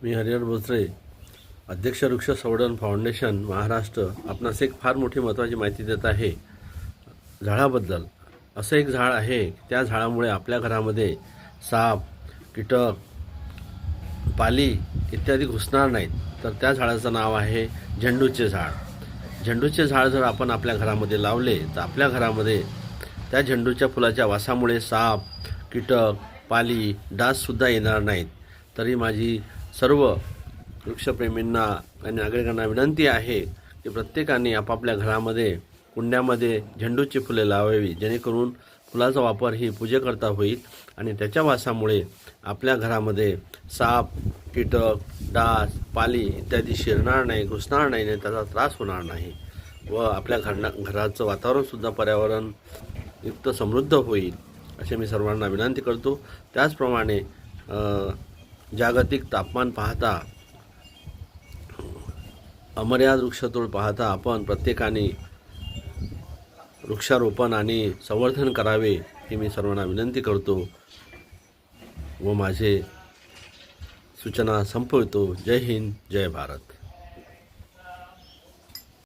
मी हरिहर बोचरे, अध्यक्ष वृक्ष संवर्धन फाउंडेशन महाराष्ट्र आपणास एक फार मोठी महत्त्वाची माहिती देत आहे. झाडाबद्दल असं एक झाड आहे, त्या झाडामुळे आपल्या घरामध्ये साप, कीटक, पाली इत्यादी घुसणार नाहीत. तर त्या झाडाचं नाव आहे झेंडूचे झाड. झेंडूचे झाड जर आपण आपल्या घरामध्ये लावले तर आपल्या घरामध्ये त्या झेंडूच्या फुलाच्या वासामुळे साप, कीटक, पाली, डाससुद्धा येणार नाहीत. तरी माझी सर्व वृक्षप्रेमींना आणि नागरिकांना विनंती आहे की प्रत्येकाने आपापल्या घरामध्ये कुंड्यामध्ये झेंडूची फुले लावावी, जेणेकरून फुलाचा वापर ही पूजेकरता होईल आणि त्याच्या वासामुळे आपल्या घरामध्ये साप, कीटक, डास, पाली इत्यादी शिरणार नाही, घुसणार नाही आणि त्याचा त्रास होणार नाही व आपल्या घराचं वातावरणसुद्धा पर्यावरण युक्त समृद्ध होईल, असे मी सर्वांना विनंती करतो. त्याचप्रमाणे जागतिक तापमान पाहता, अमर्याद वृक्षतोड पाहता आपण प्रत्येकाने वृक्षारोपण आणि संवर्धन करावे, ही मी सर्वांना विनंती करतो व माझे सूचना संपवतो. जय हिंद, जय भारत.